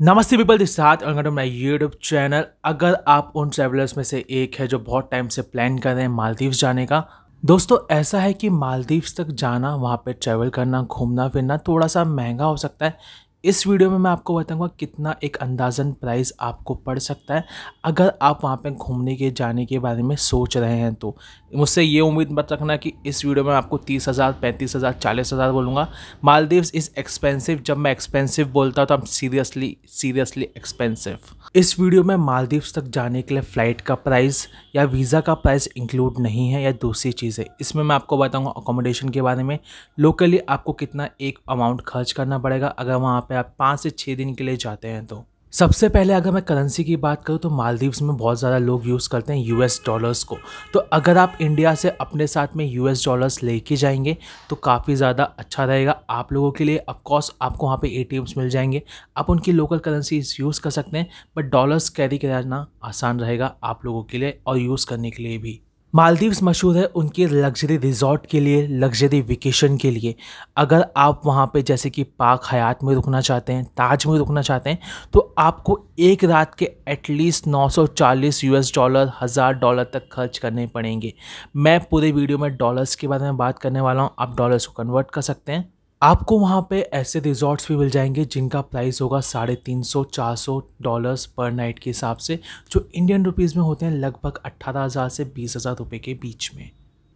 नमस्ते people this साथ welcome to my YouTube channel. अगर आप उन ट्रैवलर्स में से एक है जो बहुत टाइम से प्लान कर रहे हैं मालदीव्स जाने का, दोस्तों ऐसा है कि मालदीव्स तक जाना, वहाँ पे ट्रैवल करना, घूमना फिरना थोड़ा सा महंगा हो सकता है। इस वीडियो में मैं आपको बताऊंगा कितना एक अंदाज़न प्राइस आपको पड़ सकता है अगर आप वहाँ पे घूमने के जाने के बारे में सोच रहे हैं। तो मुझसे ये उम्मीद मत रखना कि इस वीडियो में आपको 30,000, 35,000, 40,000 बोलूँगा। Maldives is expensive. जब मैं एक्सपेंसिव बोलता हूँ तो हम सीरियसली एक्सपेंसिव। इस वीडियो में मालदीव्स तक जाने के लिए फ़्लाइट का प्राइस या वीज़ा का प्राइस इंक्लूड नहीं है या दूसरी चीज़ें। इसमें मैं आपको बताऊंगा अकोमोडेशन के बारे में, लोकली आपको कितना एक अमाउंट खर्च करना पड़ेगा अगर वहाँ पे आप 5 से 6 दिन के लिए जाते हैं। तो सबसे पहले अगर मैं करेंसी की बात करूँ तो मालदीव्स में बहुत ज़्यादा लोग यूज़ करते हैं यूएस डॉलर्स को। तो अगर आप इंडिया से अपने साथ में यूएस डॉलर्स लेके जाएंगे तो काफ़ी ज़्यादा अच्छा रहेगा आप लोगों के लिए। ऑफकोर्स आपको वहाँ पे एटीएम्स मिल जाएंगे, आप उनकी लोकल करेंसी यूज़ कर सकते हैं, बट डॉलर्स कैरी करना आसान रहेगा आप लोगों के लिए और यूज़ करने के लिए भी। मालदीव्स मशहूर है उनके लग्जरी रिजॉर्ट के लिए, लग्जरी वेकेशन के लिए। अगर आप वहाँ पे जैसे कि पार्क हयात में रुकना चाहते हैं, ताज में रुकना चाहते हैं, तो आपको एक रात के एटलीस्ट 940 यूएस डॉलर, $1,000 तक खर्च करने पड़ेंगे। मैं पूरे वीडियो में डॉलर्स के बारे में बात करने वाला हूँ, आप डॉलर्स को कन्वर्ट कर सकते हैं। आपको वहाँ पे ऐसे रिजॉर्ट्स भी मिल जाएंगे जिनका प्राइस होगा $350-400 पर नाइट के हिसाब से, जो इंडियन रुपीज़ में होते हैं लगभग 18,000 से 20,000 रुपये के बीच में।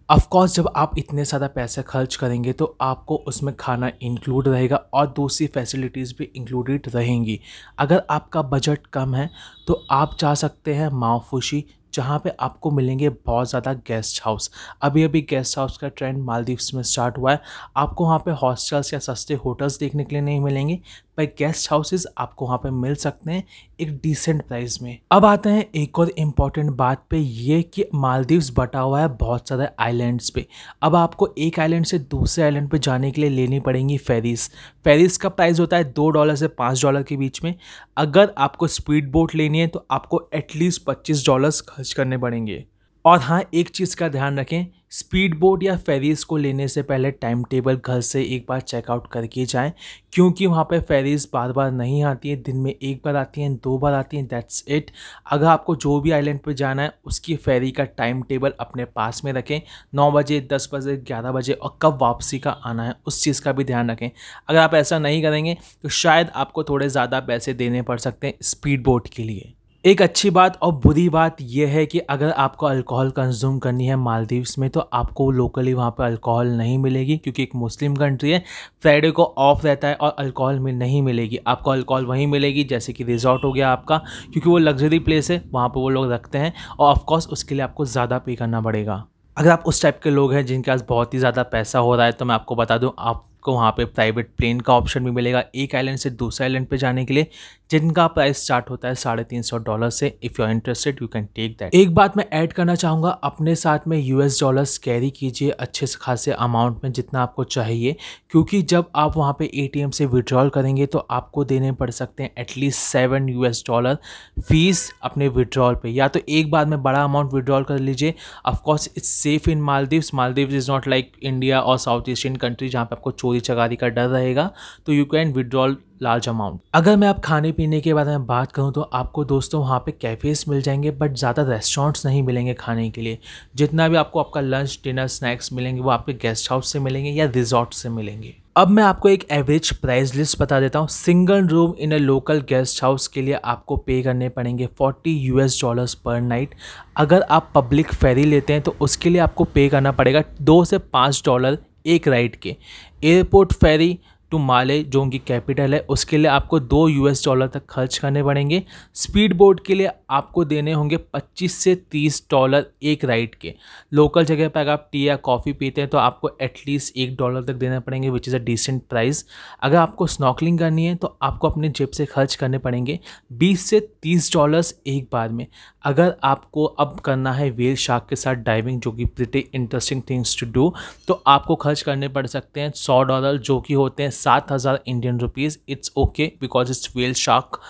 ऑफ कोर्स जब आप इतने ज़्यादा पैसे खर्च करेंगे तो आपको उसमें खाना इंक्लूड रहेगा और दूसरी फैसिलिटीज़ भी इंक्लूडेड रहेंगी। अगर आपका बजट कम है तो आप जा सकते हैं माओफुशी, जहाँ पे आपको मिलेंगे बहुत ज़्यादा गेस्ट हाउस। अभी अभी गेस्ट हाउस का ट्रेंड मालदीव्स में स्टार्ट हुआ है। आपको वहाँ पे हॉस्टल्स या सस्ते होटल्स देखने के लिए नहीं मिलेंगे, पर गेस्ट हाउसेस आपको वहाँ पे मिल सकते हैं एक डिसेंट प्राइस में। अब आते हैं एक और इम्पॉर्टेंट बात पे, ये कि मालदीव्स बटा हुआ है बहुत सारे आइलैंड्स पे। अब आपको एक आइलैंड से दूसरे आइलैंड पे जाने के लिए लेनी पड़ेंगी फेरीज। फेरीज का प्राइस होता है $2 से $5 के बीच में। अगर आपको स्पीड बोट लेनी है तो आपको एटलीस्ट $25 खर्च करने पड़ेंगे। और हाँ, एक चीज़ का ध्यान रखें, स्पीड बोट या फेरीज़ को लेने से पहले टाइम टेबल घर से एक बार चेकआउट करके जाएं, क्योंकि वहाँ पे फेरीज़ बार बार नहीं आती है, दिन में एक बार आती हैं, 2 बार आती हैं, दैट्स इट। अगर आपको जो भी आइलैंड पे जाना है उसकी फेरी का टाइम टेबल अपने पास में रखें, 9 बजे, 10 बजे, 11 बजे, और कब वापसी का आना है उस चीज़ का भी ध्यान रखें। अगर आप ऐसा नहीं करेंगे तो शायद आपको थोड़े ज़्यादा पैसे देने पड़ सकते हैं स्पीड बोट के लिए। एक अच्छी बात और बुरी बात यह है कि अगर आपको अल्कोहल कंज्यूम करनी है मालदीव्स में तो आपको लोकली वहाँ पर अल्कोहल नहीं मिलेगी, क्योंकि एक मुस्लिम कंट्री है, फ्राइडे को ऑफ रहता है और अल्कोहल में नहीं मिलेगी। आपको अल्कोहल वहीं मिलेगी जैसे कि रिजॉर्ट हो गया आपका, क्योंकि वो लग्जरी प्लेस है, वहाँ पर वो लोग रखते हैं और ऑफकोर्स उसके लिए आपको ज़्यादा पे करना पड़ेगा। अगर आप उस टाइप के लोग हैं जिनके पास बहुत ही ज़्यादा पैसा हो रहा है तो मैं आपको बता दूं, आपको वहाँ पे प्राइवेट प्लेन का ऑप्शन भी मिलेगा एक आइलैंड से दूसरे आइलैंड पे जाने के लिए, जिनका प्राइस स्टार्ट होता है $350 से। If you are interested you can take that. एक बात मैं ऐड करना चाहूँगा, अपने साथ में यूएस डॉलर्स कैरी कीजिए अच्छे से खासे अमाउंट में, जितना आपको चाहिए, क्योंकि जब आप वहाँ पे एटीएम से विड्रॉल करेंगे तो आपको देने पड़ सकते हैं एटलीस्ट $7 फीस अपने विड्रॉल पे। या तो एक बार में बड़ा अमाउंट विड्रॉल कर लीजिए। Of course it's safe in Maldives. Maldives is not like India और साउथ एशियन कंट्री जहाँ पे आपको चोरी चकारी का डर रहेगा, तो you can withdrawal large amount. अगर मैं आप खाने पीने के बारे में बात करूं तो आपको दोस्तों वहाँ पे कैफ़ेज़ मिल जाएंगे, बट ज़्यादा रेस्टोरेंट्स नहीं मिलेंगे खाने के लिए। जितना भी आपको आपका लंच, डिनर, स्नैक्स मिलेंगे वो आपके गेस्ट हाउस से मिलेंगे या रिजॉर्ट से मिलेंगे। अब मैं आपको एक एवरेज प्राइस लिस्ट बता देता हूँ। Single room in a local guest house के लिए आपको पे करने पड़ेंगे $40 पर नाइट। अगर आप पब्लिक फेरी लेते हैं तो उसके लिए आपको पे करना पड़ेगा $2 से $5 एक राइड के। एयरपोर्ट फेरी टू माले जो उनकी कैपिटल है उसके लिए आपको $2 तक खर्च करने पड़ेंगे। स्पीड बोट के लिए आपको देने होंगे $25 से $30 एक राइड के। लोकल जगह पर अगर आप टी या कॉफ़ी पीते हैं तो आपको एटलीस्ट $1 तक देना पड़ेंगे, which is a decent price. अगर आपको स्नॉर्कलिंग करनी है तो आपको अपने जेब से खर्च करने पड़ेंगे $20 से $30 एक बार में। अगर आपको अब करना है व्हेल शार्क के साथ डाइविंग, जो कि pretty interesting things to do, तो आपको खर्च करने पड़ सकते हैं $100, जो कि होते हैं 7,000 Indian rupees. It's okay because it's whale shark.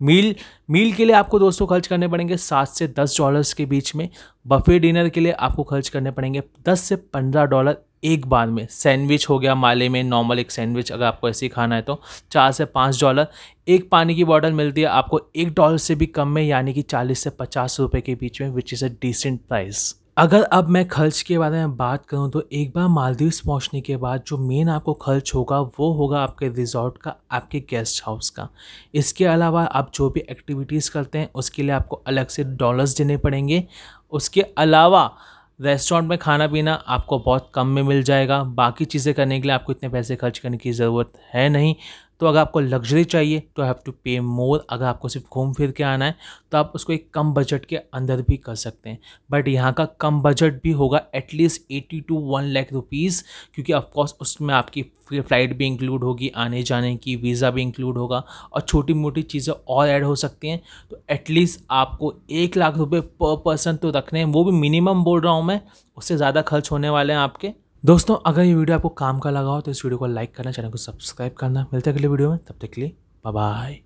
Meal के लिए आपको दोस्तों खर्च करने पड़ेंगे $7 से $10 के बीच में। बफे डिनर के लिए आपको खर्च करने पड़ेंगे $10 से $15 एक बार में। सैंडविच हो गया माले में, नॉर्मल एक सैंडविच अगर आपको ऐसे ही खाना है तो $4 से $5। एक पानी की बॉटल मिलती है आपको $1 से भी कम में, यानी कि 40 से 50 रुपये के बीच में, which is a decent price. अगर अब मैं खर्च के बारे में बात करूं तो एक बार मालदीव्स पहुंचने के बाद जो मेन आपको खर्च होगा वो होगा आपके रिजॉर्ट का, आपके गेस्ट हाउस का। इसके अलावा आप जो भी एक्टिविटीज़ करते हैं उसके लिए आपको अलग से डॉलर्स देने पड़ेंगे। उसके अलावा रेस्टोरेंट में खाना पीना आपको बहुत कम में मिल जाएगा। बाकी चीज़ें करने के लिए आपको इतने पैसे खर्च करने की ज़रूरत है नहीं। तो अगर आपको लग्जरी चाहिए तो हैव टू पे मोर। अगर आपको सिर्फ घूम फिर के आना है तो आप उसको एक कम बजट के अंदर भी कर सकते हैं। बट यहाँ का कम बजट भी होगा एटलीस्ट 80 to 1 लाख रुपीज़, क्योंकि ऑफकोर्स उसमें आपकी फ़्लाइट भी इंक्लूड होगी, आने जाने की वीज़ा भी इंक्लूड होगा और छोटी मोटी चीज़ें और ऐड हो सकती हैं। तो एटलीस्ट आपको 1 लाख रुपये पर पर्सन तो रखने हैं, वो भी मिनिमम बोल रहा हूँ मैं, उससे ज़्यादा खर्च होने वाले हैं आपके। दोस्तों अगर ये वीडियो आपको काम का लगा हो तो इस वीडियो को लाइक करना, चैनल को सब्सक्राइब करना। मिलते हैं अगले वीडियो में, तब तक के लिए बाय बाय।